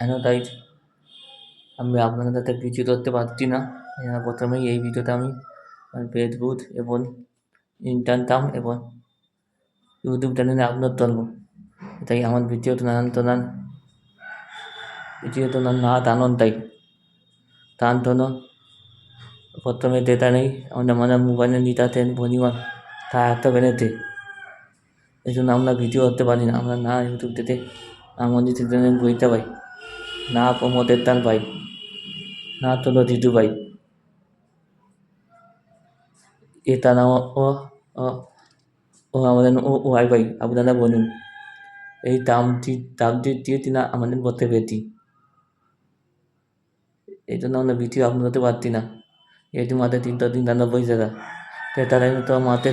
অ্যানোটাইজ আমি আপনাদের সাথে কিছু করতে পারছি না। প্রথমেই এই ভিডিওতে আমি ফেসবুক এবং ইনস্টাগ্রাম এবং ইউটিউব চ্যানেলে আপলোড করবো। তাই আমার ভিডিওতে না টানুন। তাই তার জন্য প্রথমে ডেটা নেই আমাদের মোবাইলে নিতাতেন পরিমাণ তা এত বেড়েছে, এই জন্য আমরা ভিডিও করতে পারি না। আমরা না ইউটিউব থেকে না মনিটাইজেশন বইতে পাই, না প্রমোটের টান পাই, না কোনো রিভিউ পাই। এটা না ও ও ও আমাদের ওয়াইফাই আপনারা বলুন, এই দামটি দিয়ে কিনা আমাদের করতে পেরেছি। এই জন্য আমরা ভিডিও আপলোড করতে পারছি না। এটি মাত্র 399 টাকা, ক্রেতারা তো মাত্র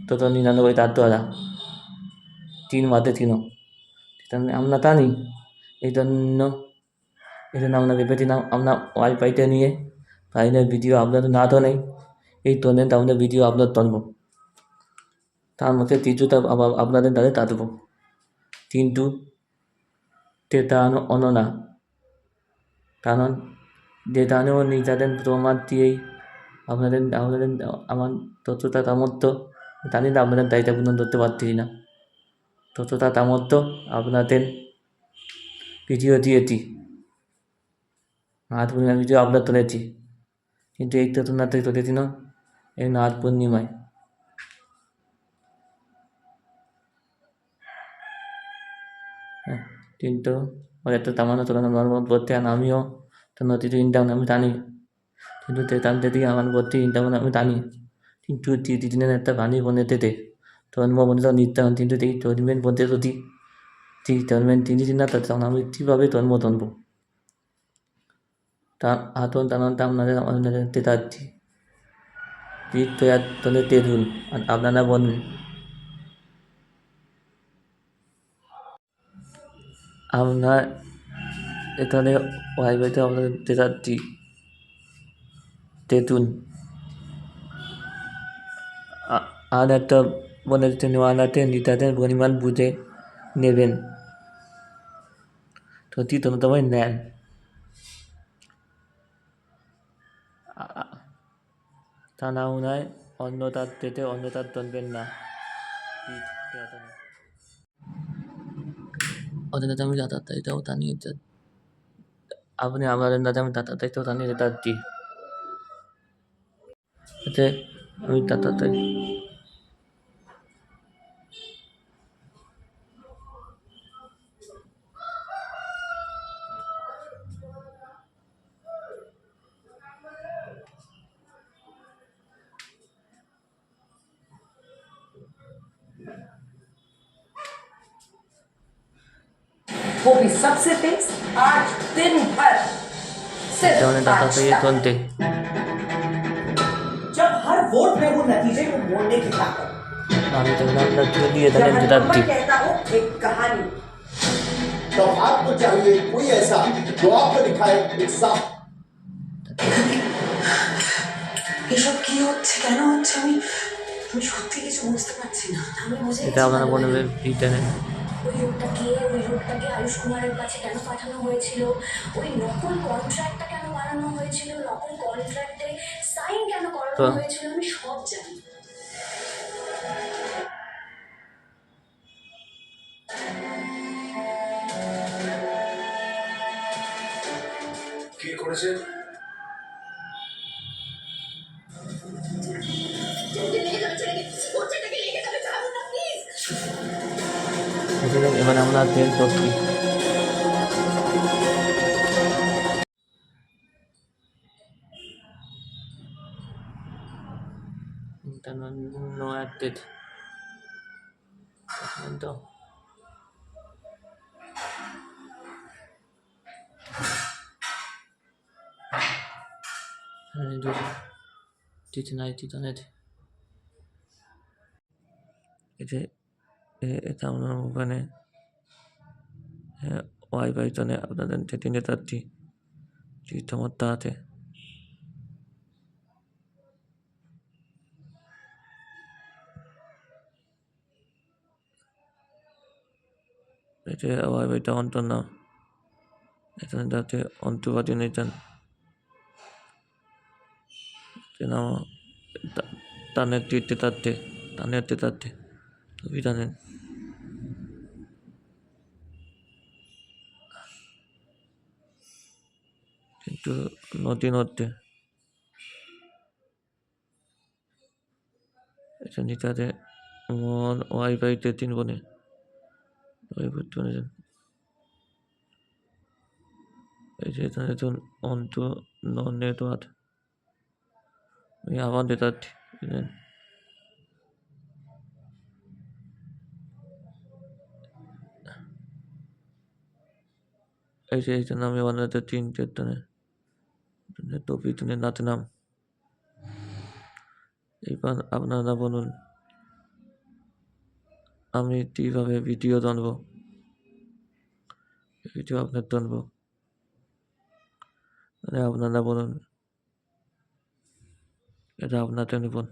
তত 99 টাকা, 3 আমরা জানি। এই জন্য আমরা ভেবেছিলাম আমরা ওয়াইফাইটা নিয়ে বাইরে ভিডিও আপলোড না তো নেই, এই টনেট আমাদের ভিডিও আপলোড করবো, তার মধ্যে কিছুটা আপনাদের দ্বারা কাটবো, কিন্তু সেটা অন্য না। কারণ যেটাও নিজেদের প্রমাণ দিয়েই আপনাদের আমার ততটা সামর্থ্য জানি না, আপনাদের দায়িত্ব পূরণ করতে পারছি না। ততটা সামর্থ্য আপনাদের ভিডিও দিয়েছি, নাথ পূর্ণিমা ভিডিও আপলোড করেছি, কিন্তু এই তুলনাতে করেছিল এই নাথ পূর্ণিমায়। কিন্তু একটা তামানো তুলনা নর্মাল করতে আমিও তো নদীতে ইনকাম আমি জানি, কিন্তু তার যদি আমার করতে ইনকাম আমি জানি, কিন্তু দিনের একটা পানি বনেতে জন্ম বনে তো নিতে হন, কিন্তু এই জন্মের মধ্যে যদি জন্মের দিন না তখন আমি কীভাবে জন্ম তার আতন টাননটা আপনাদের চাচ্ছি তোদের তেঁতুল আর আপনারা বলুন। আমরা এখানে ওয়াইফাইতে আপনাদের চাচ্ছি তেঁতুল, আর একটা বলে নেওয়ালাতে লিটারের পরিমাণ বুঝে নেবেন, যদি তোমার নেন। তা না হয় অন্যতার থেকে অন্যতার চলবেন না। ওদের কাছে আমি এটাও জানিয়ে আপনি আমাদের কাছে আমি এটাও জানিয়ে যাচ্ছি, আমি তাই वो भी सबसे तेज आज दिन भर सिर्फ चलते जब हर वोट में वो नतीजे को मोड़ने की ताकत, আমি তো দিয়ে जब থাকেন हर যেটা नंबर कहता हो एक कहानी, तो आपको चाहिए कोई ऐसा जो आपको दिखाए एक साफ। এসব কি হচ্ছে, কেন হচ্ছে, আমি সত্যি কিছু বুঝতে পারছি না। আমি বুঝে এটা আপনারা বলবে ইন্টারনেট ওই লোকটাকে আয়ুষ কুমারের কাছে কেন পাঠানো হয়েছিল, ওই নকল কন্ট্রাক্টটা কেন বানানো হয়েছিল, নকল কন্ট্রাক্টে সাইন কেন করানো হয়েছিল, আমি সব জানি। কে করেছে? এবার আমরা তেল করছি। No acted. তো এটা আমরা ওখানে ওয়াইফাই চলে আপনাদের সেটিংয়ে যাচ্ছি, সমস্যা আছে। এটা ওয়াইফাইটা অন তো না। এখানে যাতে অন্তর্বাদী নিতেন তার নেতৃত্বে অভিযানের কিন্তু নদীতে নিতাতে মন ওয়াইফাইতে 3 বনে এই যে এখানে অন্ত নেটওয়ার্ক আবার নেতাতে এই যে নামে বানাতে 3 টনে টপি তুলে নাতে নাম এইবার আপনারা বলুন আমি কিভাবে ভিডিও টানবো আপনার টানবো আপনারা বলুন এটা আপনাদের নিপুণ